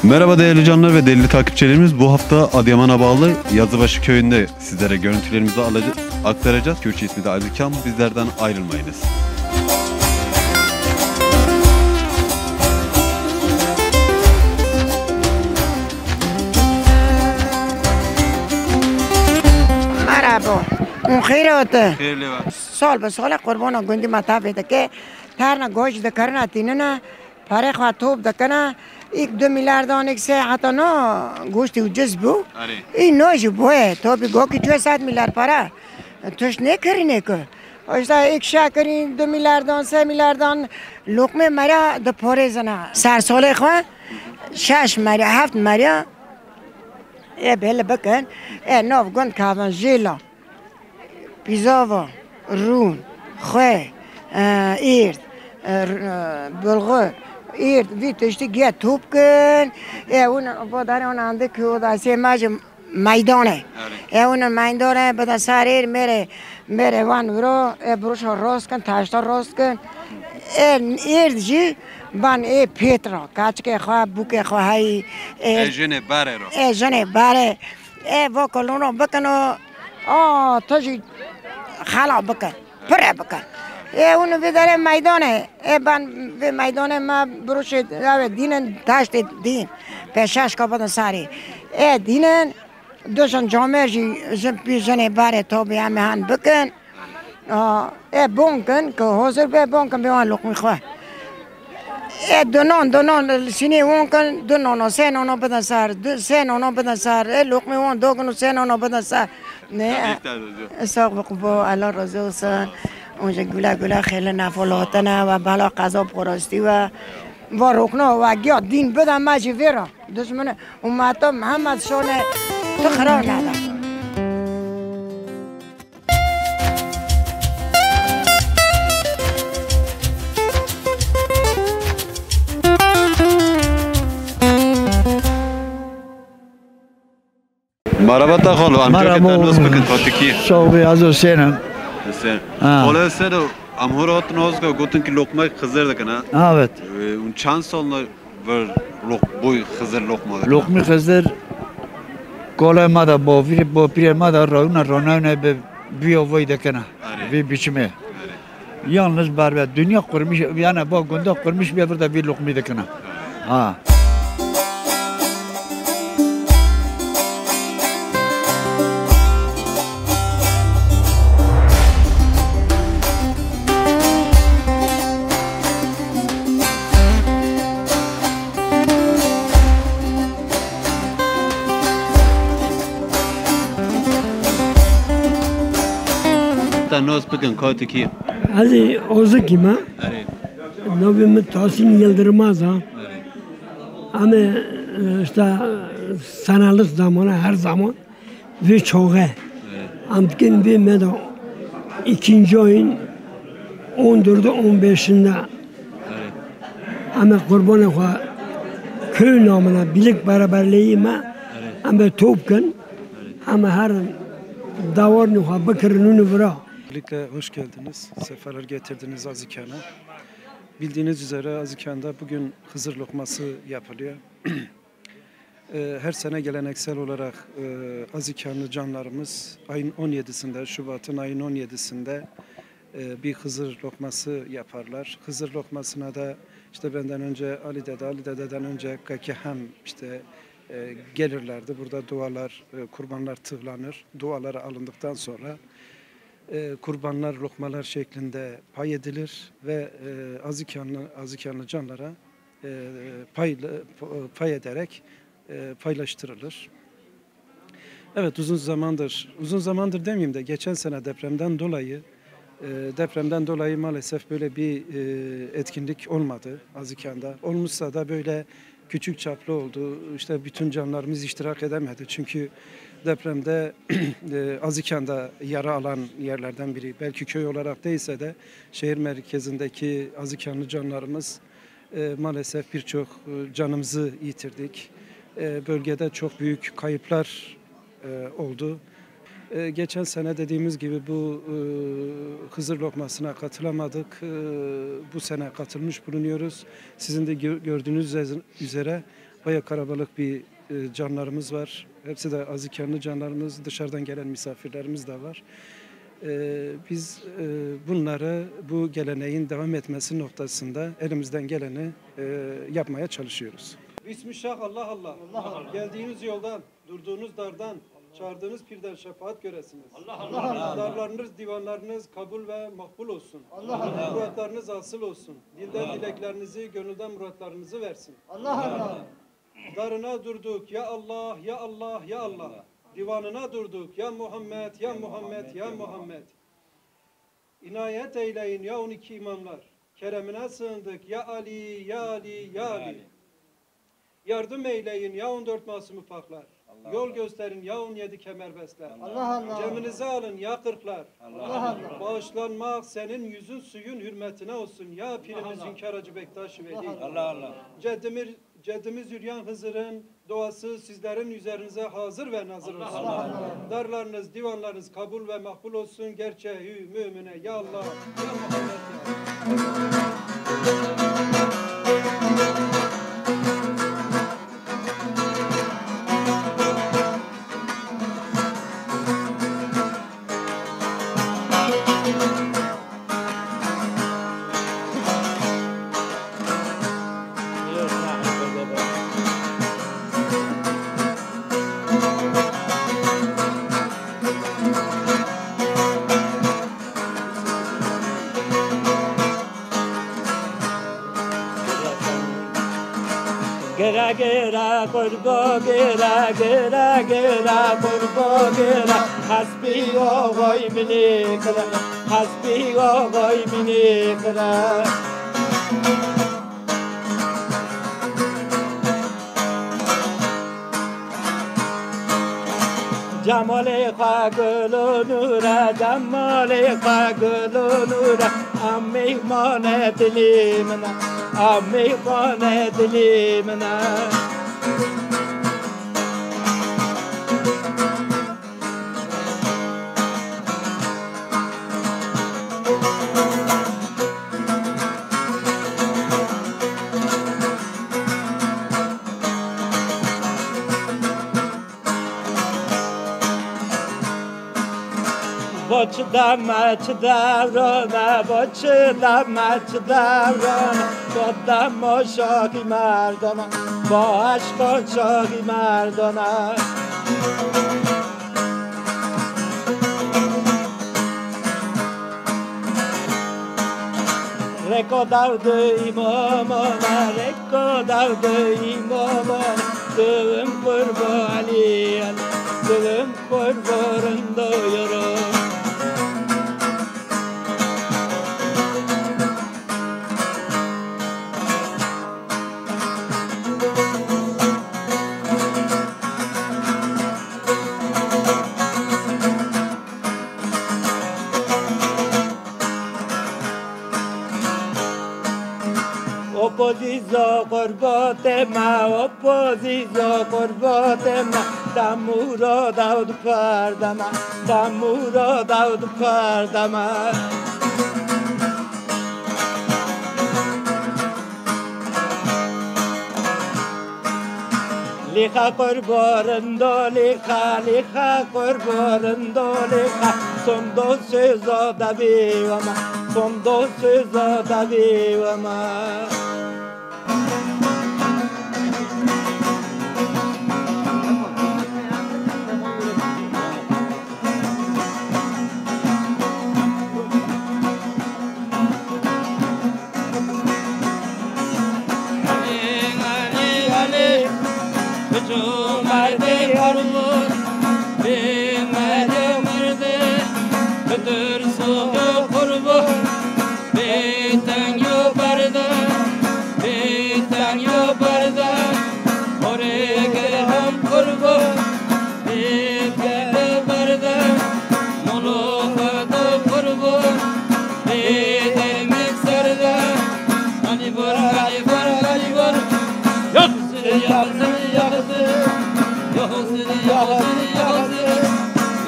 Merhaba değerli canlar ve değerli takipçilerimiz. Bu hafta Adıyaman'a bağlı Yazıbaşı köyünde sizlere görüntülerimizi aktaracağız. Kürtçe ismi de Azikam. Bizlerden ayrılmayınız. Merhaba. خیرات Hayırlı سال به سال قربان گندی مطابق که ترنا گوش دکرنا تیننا پاره خوا توپ دکنا یک 2 میلیاردان یک سه حتی نه گوشتی و جز بو این نوش بوه توپی گو که 200 میلیارد پاره توش نکرینه که اشتا یک شکرین 2 میلیاردان 3 میلیاردان لقمه مرا ده پاره زنه سر ساله خوا 6 مریا 7 مریا بله بکن ناف گند کافن جیلا پیزاوا رون خواه ایرد بلغه ایرد وی تشتی گیه توپ کن اون با داره اون انده که دسته ماج میدانه اون میدانه بدا سریر میره وان برو بروش راست کن تاشتا راست کن ایرد جی بان پیترا کاچ که خواه بوکه خواهی جنه باره رو جنه باره و کلونو بکنو تجی خلا بکن پره بکن اون بداره میدانه بان به میدانه ما بروش دینن تاشت دین پیشش که بدن ساری دینن دوشان جامعه جی پیشنه باره تو به همه هن بکن بون کن که حاضر به بون کن به آن لقمی خواه دونان سینی اون کن 2 نان 3 نان بدن سر 3 نان بدن سر لقمه اون 2 کن 3 نان بدن سر نه ساق بقبا الله رضا حسین اونجا گله خیلی نفلاتنه و بلا قضا پرستی و رکنا و گیا دین بدن مجی ویرا دشمنه امتا محمد شانه تو خرار نده Merhaba da khalo amca Merhaba. ketan nos bakın tatiki. Şobi az Hüseyin'im. Sen. Ha. Ola sen amhurat nos ka gotun ki lokma Hızır da kana. Evet. Un çan sonlar var boy Hızır lokma. Lokmi Hızır kolay mada bo pire mada rona be biyo voy dekana. Bir biçime. Yalnız barbe dünya kurmuş yani bu günde kurmuş bir burada bir lokmi dekana. Ha. Nos bakın tatiki. Hadi ozu kime? Nobim Tahsin Yıldırmaz ha. Ama işte sanalık zamanı her zaman ve çoğu. Amtkin bir meda ikinci oyun 14'ü 15'inde. Ama kurbanı koy köy namına birlik beraberliğime ama topken ama her davarını koy bakırını vura. Öncelikle hoş geldiniz. Sefalar getirdiniz Azikan'a. Bildiğiniz üzere Azikan'da bugün Hızır lokması yapılıyor. Her sene geleneksel olarak Azikanlı canlarımız ayın 17'sinde, Şubat'ın ayın 17'sinde bir Hızır lokması yaparlar. Hızır lokmasına da işte benden önce Ali Dede'den önce Kakehem işte gelirlerdi. Burada dualar, kurbanlar tığlanır. Duaları alındıktan sonra kurbanlar, lokmalar şeklinde pay edilir ve Azikanlı canlara pay ederek paylaştırılır. Evet uzun zamandır demeyeyim de geçen sene depremden dolayı maalesef böyle bir etkinlik olmadı Azikan'da. Olmuşsa da böyle küçük çaplı oldu. İşte bütün canlarımız iştirak edemedi. Çünkü depremde Azikan'da yara alan yerlerden biri. Belki köy olarak değilse de şehir merkezindeki Azikanlı canlarımız maalesef birçok canımızı yitirdik. Bölgede çok büyük kayıplar oldu. Geçen sene dediğimiz gibi bu Hızır lokmasına katılamadık. Bu sene katılmış bulunuyoruz. Sizin de gördüğünüz üzere Bayağı kalabalık bir canlarımız var. Hepsi de azikarlı canlarımız, dışarıdan gelen misafirlerimiz de var. Biz bunları bu geleneğin devam etmesi noktasında elimizden geleni yapmaya çalışıyoruz. Bismillah Allah Allah. Geldiğiniz yoldan, durduğunuz dardan, çağırdığınız pirden şefaat göresiniz. Darlarınız, divanlarınız kabul ve makbul olsun. Muratlarınız asıl olsun. Dilden dileklerinizi, gönülden muratlarınızı versin. Darına durduk ya Allah, ya Allah, ya Allah. Divanına durduk ya Muhammed, ya Muhammed, ya Muhammed. İnayet eyleyin ya 12 imamlar. Keremine sığındık ya Ali, ya Ali, ya Ali. Yardım eyleyin ya 14 masum ufaklar. Yol gösterin ya 17 kemerbestler. Ceminize alın ya kırklar. Bağışlanmak senin yüzün suyun hürmetine olsun ya Pirimiz Hünkar Hacı Bektaş Veli. Ceddimiz Yürüyen Hızır'ın duası sizlerin üzerinize hazır ve nazır olsun. Darlarınız, divanlarınız kabul ve makbul olsun. Gerçeği mümine ya Allah, ya Muhammed ya. Gira gira kurbo gira gira gira kurbo gira hasbi o goy mini kra hasbi o goy mini kra Jamale kha gulu nura jamale kha gulu nura ammi mane dilimna ammi mane dilimna Boçda maçda rona boçda maçda rona Boda moşaki mardona Bo aşkon şaki mardona Reko davdı imamona Reko davdı imamona Dövüm kurbu Ali Ali Dövüm kurburun doyurum Opozizio corgotema, opozizio corgotema, damuro daud pardama, damuro daud pardama. Liha korborando, liha korborando, liha, son dos söz da vivama, son dos söz da vivama.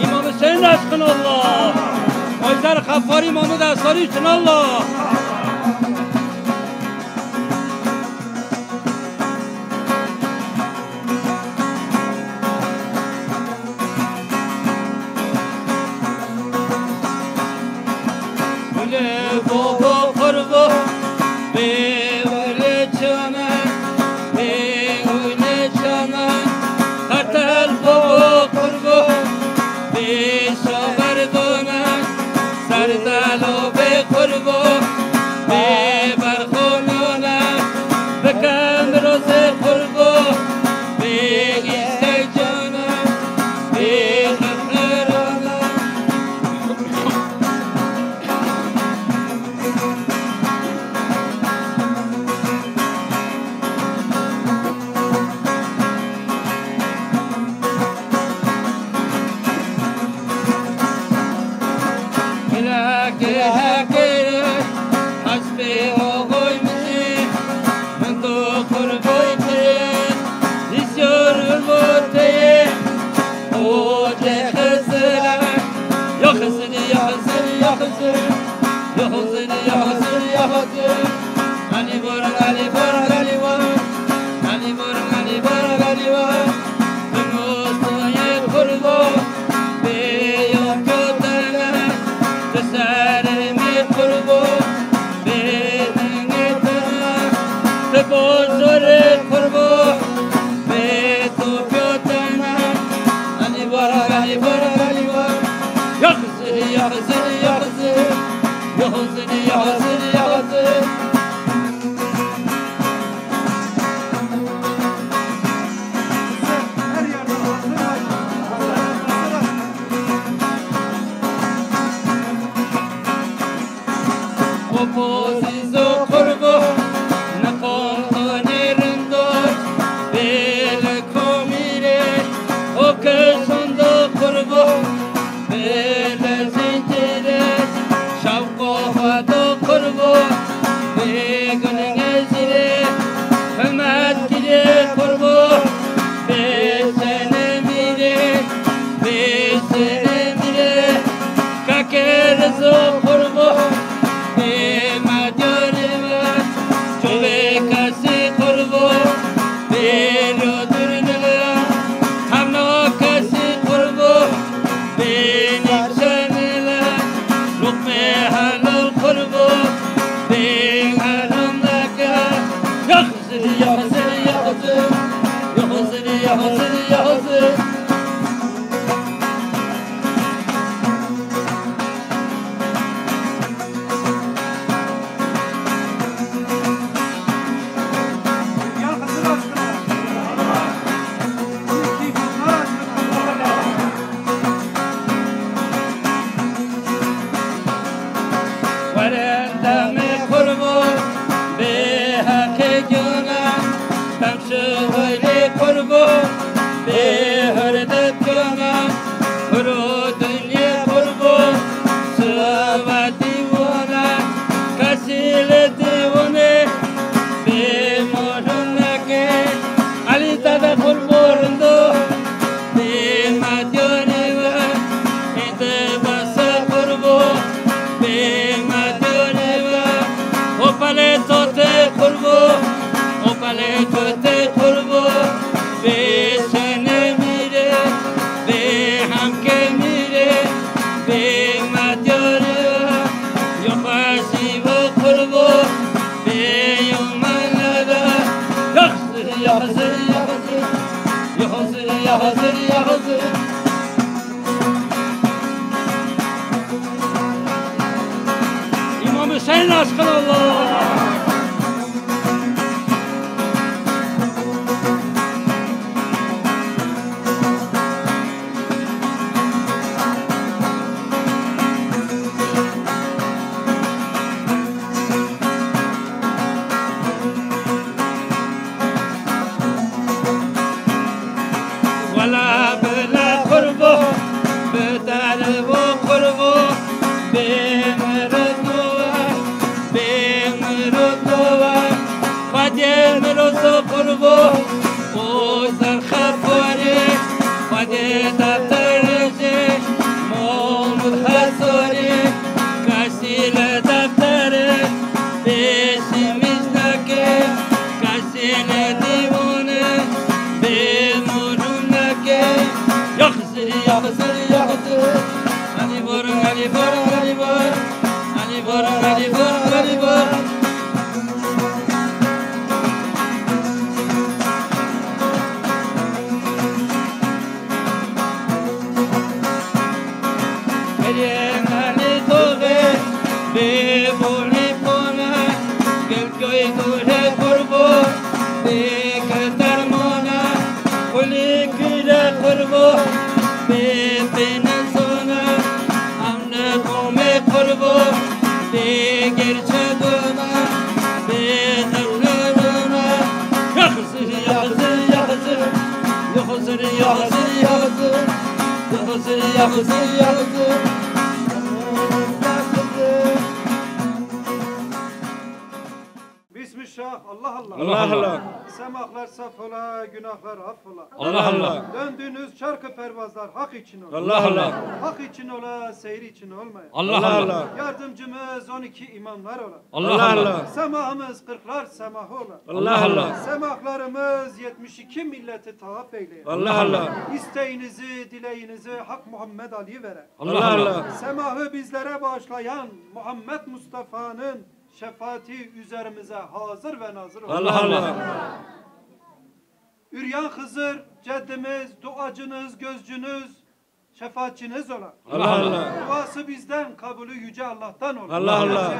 İmam Hüseyin aşkına Allah. Ajdar Gaffar İmamı da sarı için Allah. Yahzır, Yahzır, Yahzır, Yahzır. Ali var, Ali var, Ali var. Ali var, Ali var, Ali var. Tumustoye kurban, beyom kötene. Teserimi kurban, bedenge tana. Tebozore kurban, beto kötene. Ali var, Ali var, Ali var. Yahzır, Yahzır, Yahzır. Yahzır, Yahzır, Yahzır. Opposizo kurbo, na kontonerendo, bele komire, o kesondo kurbo, bele zincire, şavko hado kurbo, begun gezire, hümet gire kurbo, besene mire, kakerezo kurbo, İmam Hüseyin aşkına Allah. şah Allah Allah. Allah Allah. Semahlar saf ola, günahlar affola. Allah Allah. Döndüğünüz çarkı pervazlar hak için ola. Allah Allah. Hak için ola, seyir için olmaya. Allah Allah. Yardımcımız 12 imamlar ola. Allah Allah. Semahımız 40'lar semahı ola. Allah Allah. Semahlarımız 72 milleti tavaf eyleye. Allah Allah. İsteğinizi, dileğinizi Hak Muhammed Ali vere. Allah Allah. Semahı bizlere bağışlayan Muhammed Mustafa'nın şefaati üzerimize hazır ve nazır olsun. Allah Allah. Üryan Hızır, ceddimiz, duacınız, gözcünüz, şefaatçiniz ola. Allah Allah. Duası bizden, kabulü yüce Allah'tan ola. Allah Allah.